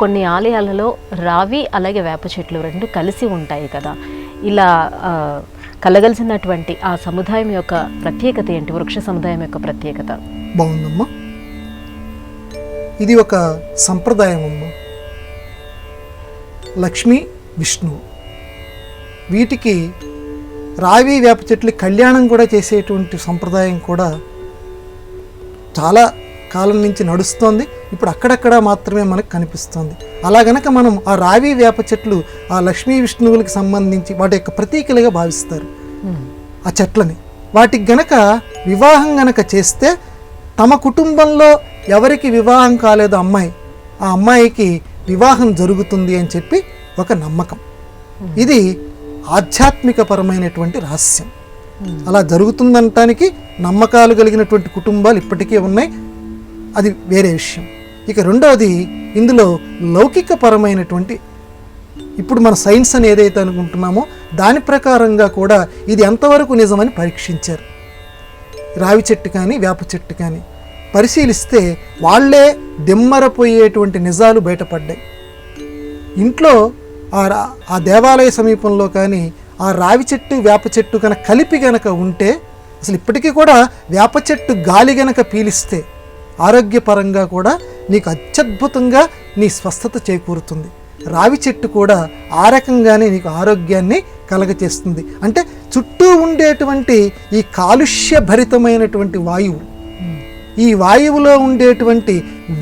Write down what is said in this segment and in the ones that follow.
కొన్ని ఆలయాలలో రావి అలాగే వేప చెట్లు రెండు కలిసి ఉంటాయి కదా, ఇలా కలగలిసినటువంటి ఆ సముదాయం యొక్క ప్రత్యేకత ఏంటి? వృక్ష సముదాయం యొక్క ప్రత్యేకత. బాగుందమ్మా, ఇది ఒక సంప్రదాయం అమ్మా. లక్ష్మి విష్ణు వీటికి రావి వేప చెట్లు కళ్యాణం కూడా చేసేటువంటి సంప్రదాయం కూడా చాలా కాలం నుంచి నడుస్తోంది. ఇప్పుడు అక్కడక్కడ మాత్రమే మనకు కనిపిస్తోంది. అలా గనక మనం ఆ రావి వేప చెట్లు ఆ లక్ష్మీ విష్ణువులకు సంబంధించి వాటి యొక్క ప్రతీకలుగా భావిస్తారు ఆ చెట్లని. వాటికి గనక వివాహం గనక చేస్తే తమ కుటుంబంలో ఎవరికి వివాహం కాలేదో అమ్మాయి, ఆ అమ్మాయికి వివాహం జరుగుతుంది అని చెప్పి ఒక నమ్మకం. ఇది ఆధ్యాత్మికపరమైనటువంటి రహస్యం. అలా జరుగుతుందనటానికి నమ్మకాలు కలిగినటువంటి కుటుంబాలు ఇప్పటికీ ఉన్నాయి, అది వేరే విషయం. ఇక రెండవది, ఇందులో లౌకికపరమైనటువంటి, ఇప్పుడు మన సైన్స్ అని ఏదైతే అనుకుంటున్నామో దాని ప్రకారంగా కూడా ఇది ఎంతవరకు నిజమని పరీక్షించారు. రావి చెట్టు కానీ వేప చెట్టు కానీ పరిశీలిస్తే వాళ్లే దిమ్మరపోయేటువంటి నిజాలు బయటపడ్డాయి. ఇంట్లో ఆ దేవాలయ సమీపంలో కానీ ఆ రావి చెట్టు వేప చెట్టు కనుక కలిపి గనక ఉంటే, అసలు ఇప్పటికీ కూడా వేప చెట్టు గాలి గనక పీలిస్తే ఆరోగ్యపరంగా కూడా నీకు అత్యద్భుతంగా నీ స్వస్థత చేకూరుతుంది. రావి చెట్టు కూడా ఆ రకంగానే నీకు ఆరోగ్యాన్ని కలగచేస్తుంది. అంటే చుట్టూ ఉండేటువంటి ఈ కాలుష్యభరితమైనటువంటి వాయువు, ఈ వాయువులో ఉండేటువంటి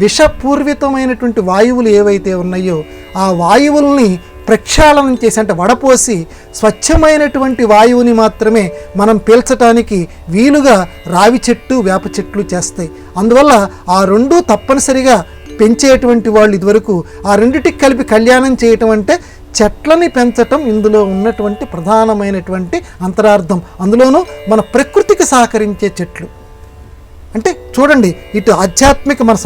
విషపూర్వితమైనటువంటి వాయువులు ఏవైతే ఉన్నాయో ఆ వాయువుల్ని ప్రక్షాళనం చేసి, అంటే వడపోసి స్వచ్ఛమైనటువంటి వాయువుని మాత్రమే మనం పీల్చడానికి వీలుగా రావి చెట్టు వేప చెట్లు చేస్తాయి. అందువల్ల ఆ రెండూ తప్పనిసరిగా పెంచేటువంటి వాళ్ళు ఇదివరకు ఆ రెండిటికి కలిపి కళ్యాణం చేయటం అంటే చెట్లని పెంచటం ఇందులో ఉన్నటువంటి ప్రధానమైనటువంటి అంతరార్థం. అందులోనూ మన ప్రకృతికి సహకరించే చెట్లు. అంటే చూడండి, ఇటు ఆధ్యాత్మిక మన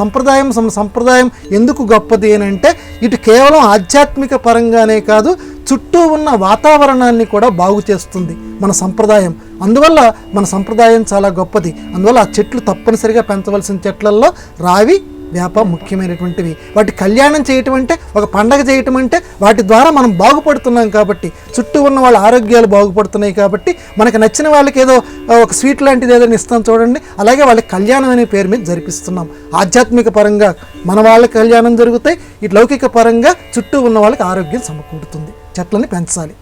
సంప్రదాయం ఎందుకు గొప్పది అని అంటే, ఇటు కేవలం ఆధ్యాత్మిక పరంగానే కాదు, చుట్టూ ఉన్న వాతావరణాన్ని కూడా బాగు చేస్తుంది మన సంప్రదాయం. అందువల్ల మన సంప్రదాయం చాలా గొప్పది. అందువల్ల ఆ చెట్లు తప్పనిసరిగా పెంచవలసిన చెట్లల్లో రావి వేప ముఖ్యమైనటువంటివి. వాటి కళ్యాణం చేయటం అంటే, ఒక పండగ చేయటం అంటే వాటి ద్వారా మనం బాగుపడుతున్నాం కాబట్టి, చుట్టూ ఉన్న వాళ్ళ ఆరోగ్యాలు బాగుపడుతున్నాయి కాబట్టి, మనకు నచ్చిన వాళ్ళకి ఏదో ఒక స్వీట్ లాంటిది ఏదైనా ఇస్తాం చూడండి, అలాగే వాళ్ళకి కళ్యాణం అనే పేరు మీద జరిపిస్తున్నాం. ఆధ్యాత్మిక పరంగా మన వాళ్ళకి కళ్యాణం జరుగుతాయి, ఇటు లౌకిక పరంగా చుట్టూ ఉన్న వాళ్ళకి ఆరోగ్యం సమకూడుతుంది. చెట్లని పెంచాలి.